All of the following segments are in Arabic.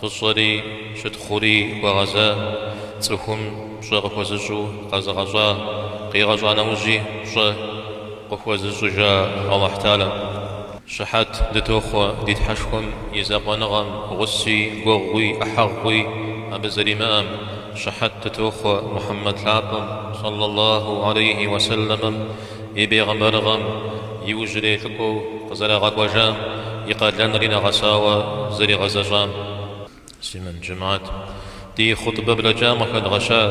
غصري شتخوري وغزا تسخم شغفوزجو غزغزا قيغزا نوجي قفوزجو جا الله تعالى شحات دتوخوا ديت حشكم يزاقونغم غسي غوغوي أحغوي أبزري مام شحات دتوخوا محمد لابم صلى الله عليه وسلم يبيغمرغم يوجري لكو قزر غاقوجام يقادلن رينا غساوة زري غزجام سيمن جماعت دي خطبة بلا جامك الغشاء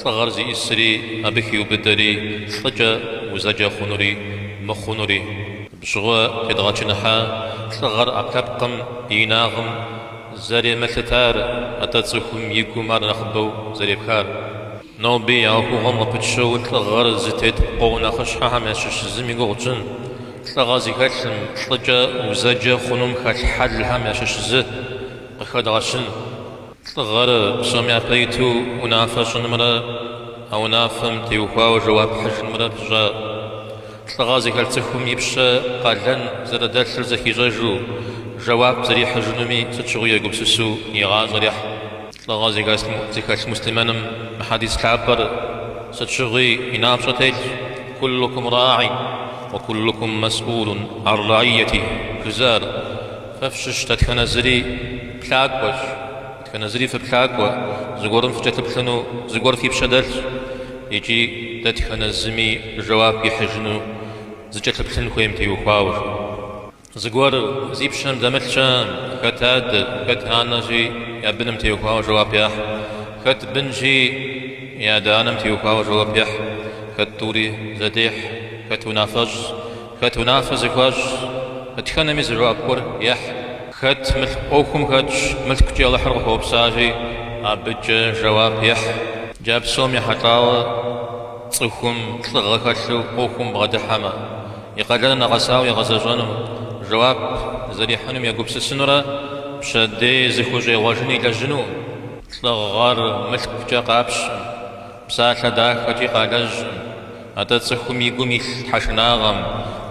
تغرزي إسري أبكي وبدري تلجا وزجا خنوري مخنوري بشغوا إدغاتشنحا تغر أكبقم إيناغم زري مثتار أتاتسكم يكو مار نخبو زري بخار نوبي أوكو غم بتشو تغر زتيت قونا خشحا هميشش زمي غوتن تغازي كاتلم تلجا وزجا خنوم كاتحل هميشش زت قخد غشن تغر بسومي أبيتو ونافشن مرا أو نافم تيوخوا وجواب حشن مرا بجا تغازي كالتخم يبشا قالن زردال زكي جاجو جواب زري حجنمي ستشغو يقوب سسو يغا زريح تغازي كالت مسلمان محاديث العبر ستشغي ينابشتيج كلكم راعي وكلكم مسؤول عن رعيته كزار ففشش تتخنزري بلاكوش تتخنزري في بلاكوا زغورم في تتبخنو زغور في بشدل يجي تتخنزمي جواب يحجنو زجت بخن خويم تيوخاور زغور زيبشم دمتشام كتاد كتانجي يا بنم تيوخاور جواب يح كت بنجي يا دانم تيوخاور جواب يح كتوري زديح كتنافز كواج كتخنمي جواب كور يح خت ملك أوكم خت ملك جل حرق وبساجي أبج جواب يح جاب سومي حطاوة صخم تلغى خشوا أوكم بغد حما يقدرنا غساوي غزجانم جواب زري حنم يقوب سسنرا بشدي زخوجي واجني لجنو تلغار ملك جاقابش بساعة داك خجي قالج أتا تصخم يقومي حشناغم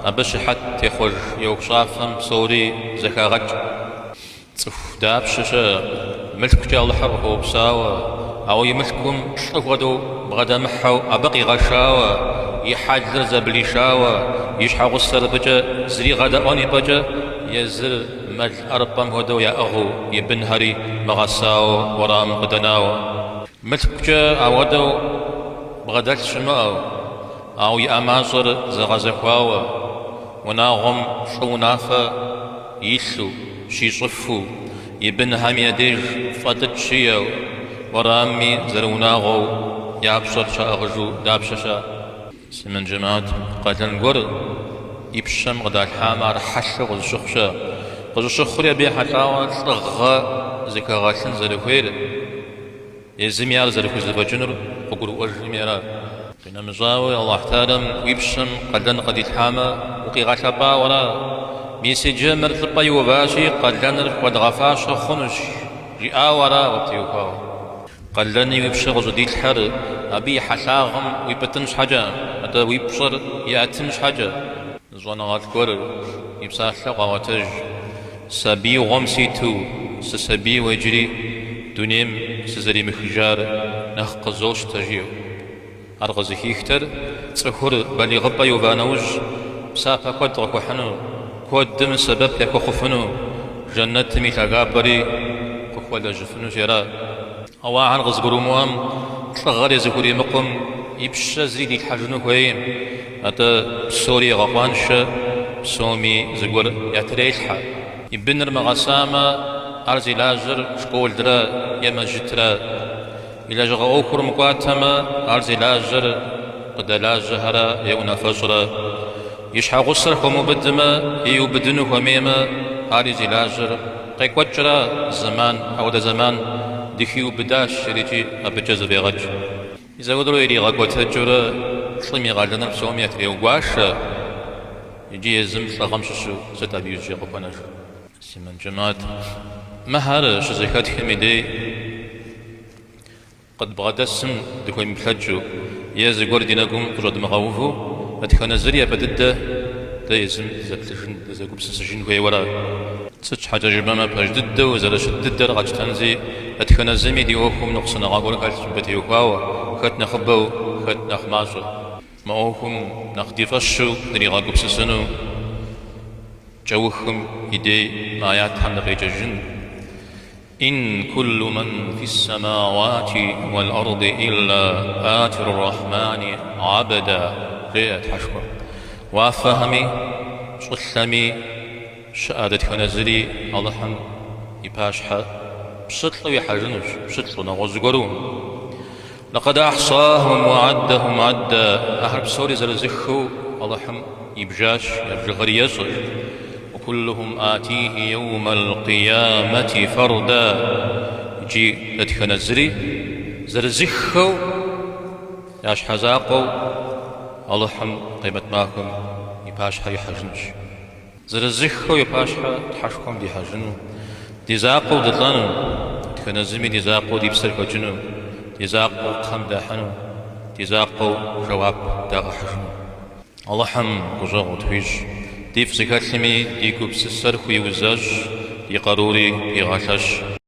أبش حتى يخرج يوقشافهم صوري زكاغج صف دابششة ملك جال حرق وبساوة أو يملكم شغدو بغدا محو أبقي غشاوة يحاجر زبليشاوة يشحى غسر بجا زري غدا أوني بجا يزر مل أربام هدو يا أغو يبن هري مغساو ورام غدناو ملك جا أودو بغدات شماو أو يأمازر زغزخواوة وناغم شونافة يسو شي صفو يبن هميديج فتت شيو ورامي زروناغو يابشر شاغجو دابششا سمن جماعت قاتل نقر يبشم غدا الحامار حشق الشخشا قد الشخر يبي حتاوة تلغى زكا غاشن زرخوير يزميار زرخو زبجنر وقر وجميرا قنا مزاوي الله تعالى ويبشم قدن قد يتحامى وقي غشبا ورا ميسي جمر تلقى يوباشي قدن قد غفاش خنش جاء ورا وبتيوكاو قدن ويبشغ جديد الحر أبي حشاغم ويبتنش حاجة أتا ويبشر يأتنش حاجة زوانا غاتكور يبساح لغواتج سبي غمسيتو سسبي ويجري دونيم سزري مخجار نخ زوش تجيو أرغزي هيختر تسخر بلي غبا يوبانوج بسافا كود ركوحنو كود دم سبب يكو خفنو جنة ميتا غابري كوخولا جفنو جيرا أوا عنغز قروموام تلغر يزكوري مقم يبشا زريدي الحجنو كويم أتا بسوري غقوانش بسومي زقور ياتريلحا يبنر مغساما أرزي لاجر شكول درا يما جترا إلا جغا أوكر مقاتما أرزي لاجر قد لاجهرا يونا فجرا يشحى غسر ومبدما يوبدنو وميما أرزي لاجر قيك وجرا زمان أو دا زمان دخيو بداش شريجي أبجز بيغج إذا قدروا يري غاقوة تجرا شلمي غالنا بسومي أتري وقاشا يجي يزم شغمششو ستابي يجي قبناش سيمن جماعت مهار شزيكات حميدي قد بغدا السم دكوي مبلجو يازي قردي نقوم قرد مغاوفو أتخانا زريا بدده دا يزم زبتشن دا زاقوب سسجن كوي ورا تش حاجة جبنا بجدد وزرشدد درجة تنزي أتخنا زمي دي أوكم نقصنا غاقول كالس بتيو كاوا خدنا خبو خدنا خماسو ما أوكم نخدي فشو دري غاقب سسنو جوخم إدي آيات حمد غيججن إن كل من في السماوات والأرض إلا آتي الرحمن عبدا غيت حشوة وفهمي صلمي شهادة خنزري الله يباشحة بسطلو يحجنوش بسطلو نغزقرون لقد أحصاهم وعدهم عدا أحرب سوري زلزخو الله يبجاش يبجغري يصر وكلهم آتيه يوم القيامة فردا يجي لتخنزري زلزخو ياش حزاقو الله قيمة ماكم يباشحة يحجنوش زرزخو يباشحة تحشكم دي حجنو دي زاقو دطلانو تخنزمي دي زاقو دي بسركو جنو دي زاقو قم داحنو دي زاقو جواب داغ حجنو الله قجاغو تفيج دي فزكاتلمي دي كوبس السرخو يوزاج دي قروري دي غاشاش